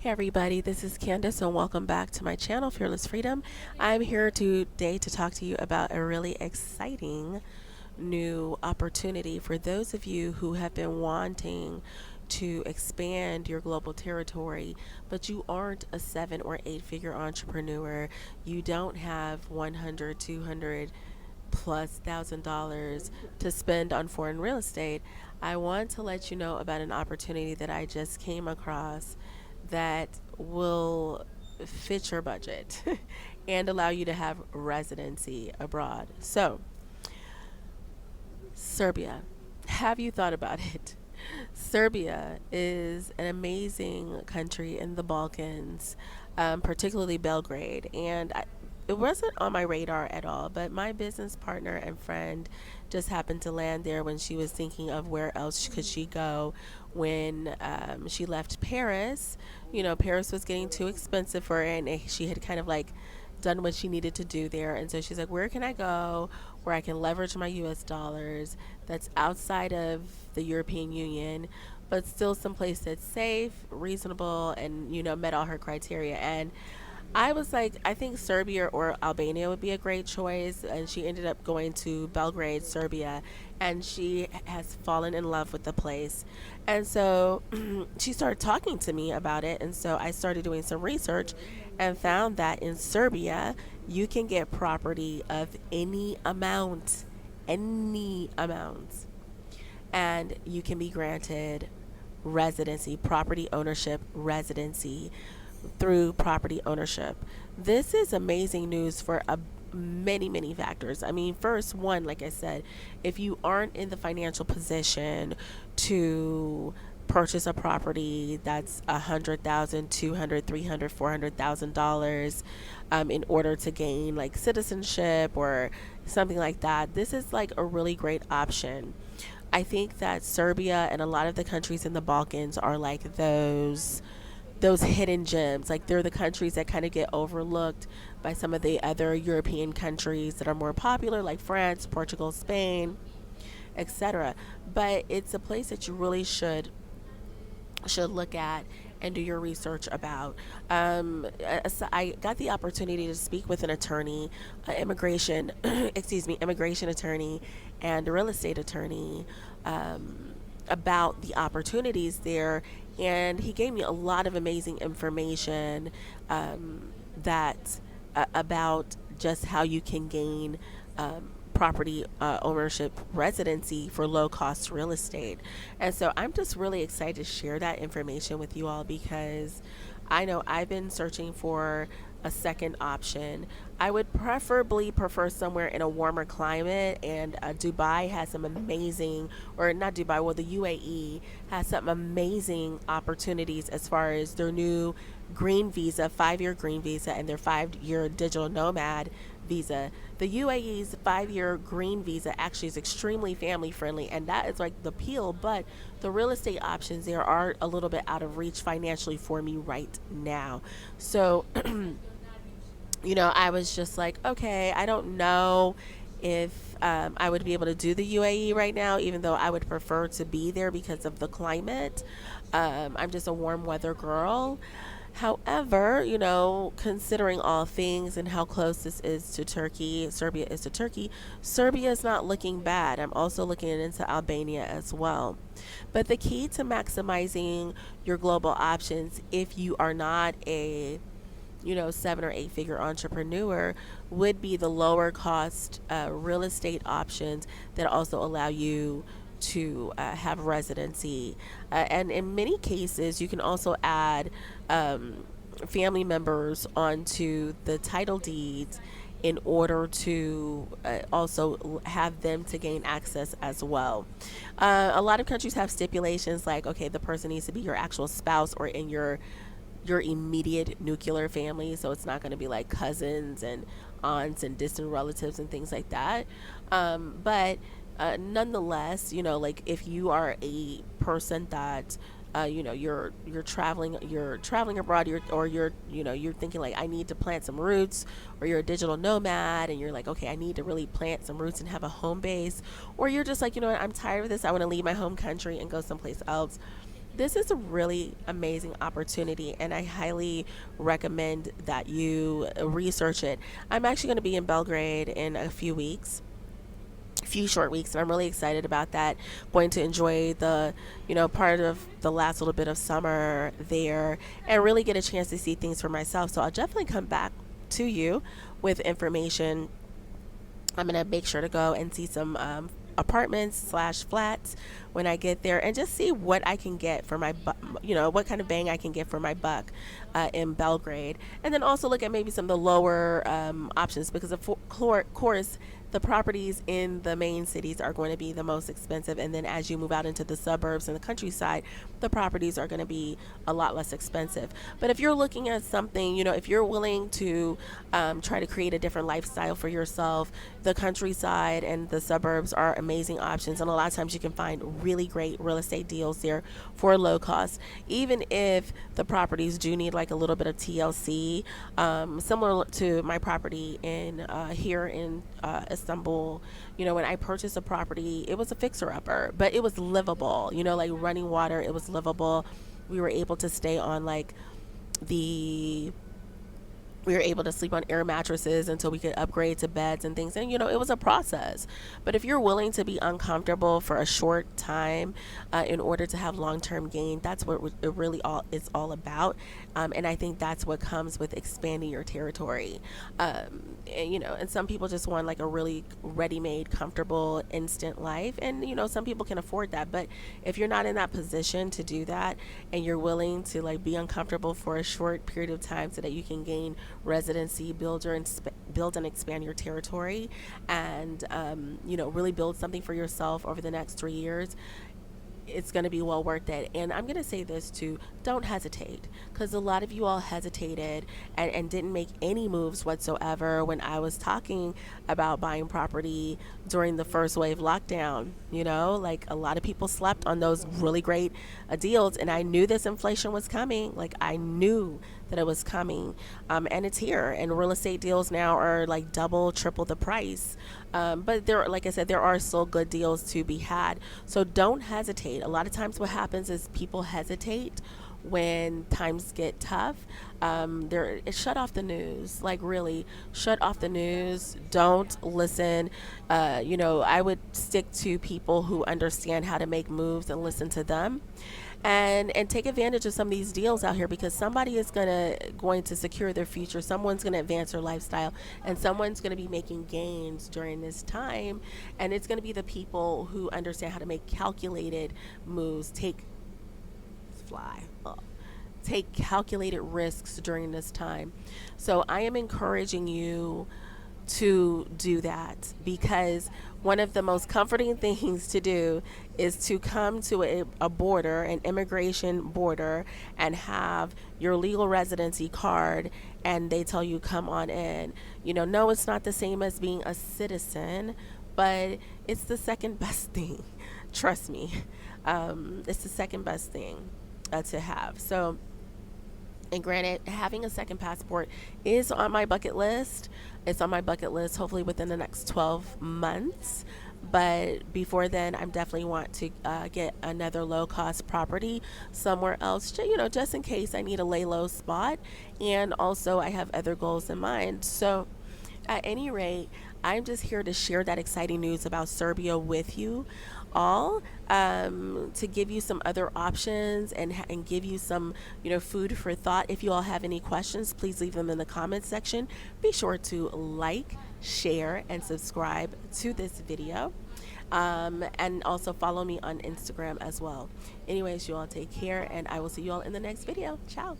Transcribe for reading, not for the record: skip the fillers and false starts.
Everybody, this is Candace and welcome back to my channel, Fearless Freedom. I'm here today to talk to you about a really exciting new opportunity for those of you who have been wanting to expand your global territory, but you aren't a 7 or 8 figure entrepreneur. You don't have 100, 200 plus $1,000 to spend on foreign real estate. I want to let you know about an opportunity that I just came across that will fit your budget and allow you to have residency abroad. So, Serbia, have you thought about it? Serbia is an amazing country in the Balkans, particularly Belgrade. It wasn't on my radar at all, but my business partner and friend just happened to land there when she was thinking of where else could she go when she left Paris. You know, Paris was getting too expensive for her, and she had kind of like done what she needed to do there. And so she's like, where can I go where I can leverage my US dollars that's outside of the European Union, but still someplace that's safe, reasonable, and, met all her criteria. And I was like, I think Serbia or Albania would be a great choice. And she ended up going to Belgrade, Serbia, and she has fallen in love with the place. And so she started talking to me about it. And so I started doing some research and found that in Serbia, you can get property of any amount, and you can be granted residency, property ownership residency through property ownership. This is amazing news for many factors. I mean, first one, like I said, if you aren't in the financial position to purchase a property that's $100,000, $200,000, $300,000, $400,000 in order to gain like citizenship or something like that, this is like a really great option. I think that Serbia and a lot of the countries in the Balkans are like those hidden gems. Like they're the countries that kind of get overlooked by some of the other European countries that are more popular, like France, Portugal, Spain, etc. But it's a place that you really should look at and do your research about. So I got the opportunity to speak with an attorney, immigration, immigration attorney, and a real estate attorney about the opportunities there, and he gave me a lot of amazing information that about just how you can gain property ownership residency for low cost real estate. And so I'm just really excited to share that information with you all because I know I've been searching for a second option. I would preferably prefer somewhere in a warmer climate, and Dubai has some amazing, or not Dubai, well, the UAE has some amazing opportunities as far as their new green visa, 5 year green visa, and their 5 year digital nomad visa. The UAE's 5 year green visa actually is extremely family friendly, and that is like the appeal, but the real estate options there are a little bit out of reach financially for me right now. So, I was just like, okay, I don't know if I would be able to do the UAE right now, even though I would prefer to be there because of the climate. I'm just a warm weather girl. However, considering all things and how close this is to Turkey, Serbia is to Turkey, Serbia is not looking bad. I'm also looking into Albania as well. But the key to maximizing your global options, if you are not a 7 or 8 figure entrepreneur, would be the lower cost real estate options that also allow you to have residency. And in many cases, you can also add family members onto the title deeds in order to also have them to gain access as well. A lot of countries have stipulations like, okay, the person needs to be your actual spouse or in your immediate nuclear family, so it's not going to be like cousins and aunts and distant relatives and things like that. But nonetheless, like if you are a person that you're traveling abroad, you're thinking like, I need to plant some roots, or you're a digital nomad and you're like, okay, I need to really plant some roots and have a home base, or you're just like, I'm tired of this, I want to leave my home country and go someplace else. this is a really amazing opportunity, and I highly recommend that you research it. I'm actually going to be in Belgrade in a few short weeks, and I'm really excited about that. Going to enjoy the, part of the last little bit of summer there, and really get a chance to see things for myself. So I'll definitely come back to you with information. I'm gonna make sure to go and see some apartments slash flats when I get there, and just see what I can get for my what kind of bang I can get for my buck in Belgrade, and then also look at maybe some of the lower options, because of course the properties in the main cities are going to be the most expensive, and then as you move out into the suburbs and the countryside, the properties are going to be a lot less expensive. But if you're looking at something, if you're willing to try to create a different lifestyle for yourself, the countryside and the suburbs are amazing options, and a lot of times you can find really great real estate deals there for low cost, even if the properties do need like a little bit of TLC, similar to my property in here in Istanbul. When I purchased a property, it was a fixer-upper, but it was livable, like running water, it was livable. We were able to stay on like the we were able to sleep on air mattresses until we could upgrade to beds and things, and it was a process. But if you're willing to be uncomfortable for a short time in order to have long-term gain, that's what it really all about. And I think that's what comes with expanding your territory. And some people just want like a really ready-made, comfortable, instant life, and some people can afford that. But if you're not in that position to do that, and you're willing to like be uncomfortable for a short period of time so that you can gain residency, build and expand your territory, and really build something for yourself over the next 3 years, it's going to be well worth it. And I'm going to say this too: don't hesitate, because a lot of you all hesitated and didn't make any moves whatsoever when I was talking about buying property during the first wave lockdown. Like a lot of people slept on those really great deals, and I knew this inflation was coming. Like I knew that it was coming, and it's here, and real estate deals now are like double, triple the price. But there, like I said, there are still good deals to be had. So don't hesitate. A lot of times what happens is people hesitate when times get tough. Shut off the news. Like really, shut off the news. Don't listen. I would stick to people who understand how to make moves and listen to them. And take advantage of some of these deals out here, because somebody is going to secure their future. Someone's going to advance their lifestyle, and someone's going to be making gains during this time, and it's going to be the people who understand how to make calculated moves, take calculated risks during this time. So I am encouraging you to do that, because one of the most comforting things to do is to come to a border, an immigration border, and have your legal residency card, and they tell you come on in. No, it's not the same as being a citizen, but it's the second best thing. Trust me, it's the second best thing to have. So, and granted, having a second passport is on my bucket list. It's on my bucket list, hopefully within the next 12 months. But before then, I definitely want to get another low-cost property somewhere else, just in case I need a lay-low spot. And also, I have other goals in mind. So, at any rate, I'm just here to share that exciting news about Serbia with you all, to give you some other options, and give you some food for thought. If you all have any questions, please leave them in the comments section. Be sure to like, share, and subscribe to this video, and also follow me on Instagram as well. Anyways, you all take care, and I will see you all in the next video. Ciao.